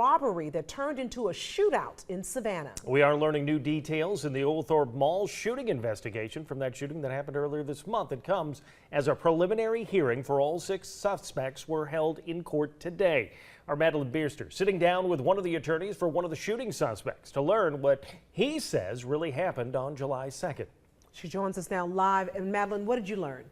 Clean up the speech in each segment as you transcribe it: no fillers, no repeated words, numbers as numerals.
Robbery that turned into a shootout in Savannah. We are learning new details in the Oglethorpe Mall shooting investigation from that shooting that happened earlier this month. It comes as a preliminary hearing for all 6 suspects were held in court today. Our Madeline Bierster sitting down with one of the attorneys for one of the shooting suspects to learn what he says really happened on July 2nd. She joins us now live. And Madeline, what did you learn?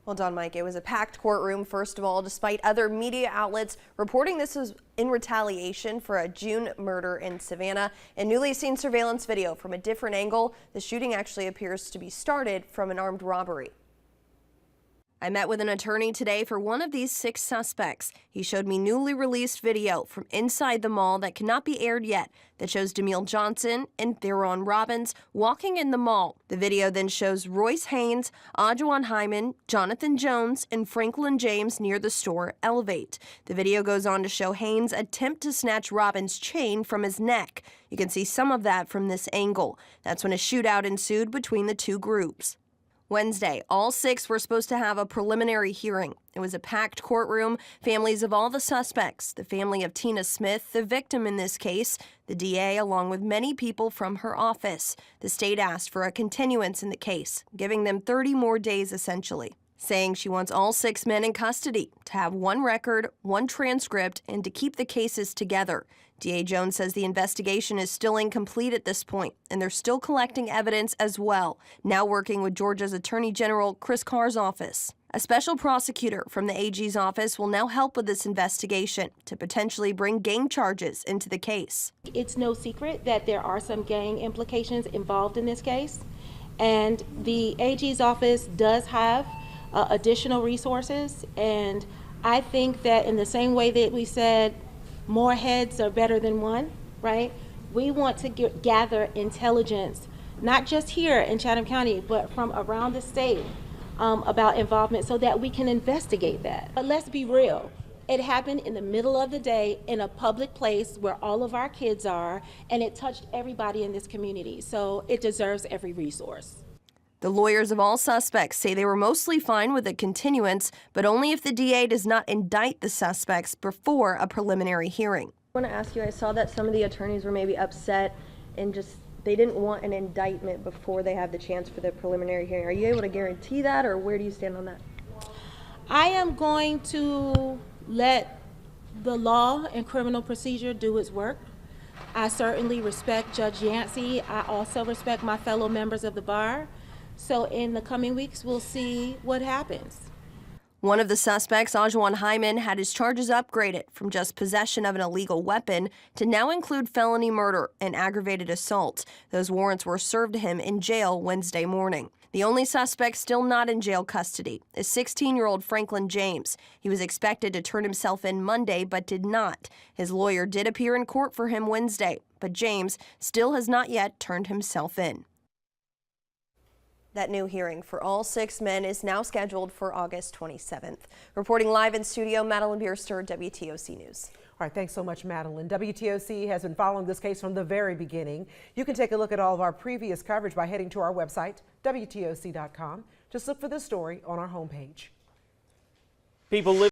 Well done, Mike. It was a packed courtroom, first of all, despite other media outlets reporting this was in retaliation for a June murder in Savannah. In newly seen surveillance video from a different angle, the shooting actually appears to be started from an armed robbery. I met with an attorney today for one of these 6 suspects. He showed me newly released video from inside the mall that cannot be aired yet that shows Demille Johnson and Theron Robbins walking in the mall. The video then shows Royce Haynes, Ajuan Hyman, Jonathan Jones, and Franklin James near the store Elevate. The video goes on to show Haynes attempt to snatch Robbins' chain from his neck. You can see some of that from this angle. That's when a shootout ensued between the 2 groups. Wednesday, all 6 were supposed to have a preliminary hearing. It was a packed courtroom. Families of all the suspects, the family of Tina Smith, the victim in this case, the DA, along with many people from her office. The state asked for a continuance in the case, giving them 30 more days essentially, saying she wants all 6 men in custody to have 1 record, 1 transcript, and to keep the cases together. DA Jones says the investigation is still incomplete at this point, and they're still collecting evidence as well, now working with Georgia's Attorney General Chris Carr's office. A special prosecutor from the AG's office will now help with this investigation to potentially bring gang charges into the case. It's no secret that there are some gang implications involved in this case, and the AG's office does have additional resources, and I think that in the same way that we said more heads are better than one, right? We want to gather intelligence, not just here in Chatham County, but from around the state about involvement so that we can investigate that. But let's be real. It happened in the middle of the day in a public place where all of our kids are, and it touched everybody in this community, so it deserves every resource. The lawyers of all suspects say they were mostly fine with a continuance, but only if the DA does not indict the suspects before a preliminary hearing. I want to ask you, I saw that some of the attorneys were maybe upset and they didn't want an indictment before they have the chance for the preliminary hearing. Are you able to guarantee that, or where do you stand on that? I am going to let the law and criminal procedure do its work. I certainly respect Judge Yancey. I also respect my fellow members of the bar. So in the coming weeks, we'll see what happens. One of the suspects, Ajuan Hyman, had his charges upgraded from just possession of an illegal weapon to now include felony murder and aggravated assault. Those warrants were served to him in jail Wednesday morning. The only suspect still not in jail custody is 16-year-old Franklin James. He was expected to turn himself in Monday, but did not. His lawyer did appear in court for him Wednesday, but James still has not yet turned himself in. That new hearing for all 6 men is now scheduled for August 27th. Reporting live in studio, Madeline Bierster, WTOC News. All right, thanks so much, Madeline. WTOC has been following this case from the very beginning. You can take a look at all of our previous coverage by heading to our website, WTOC.com. Just look for this story on our homepage. People live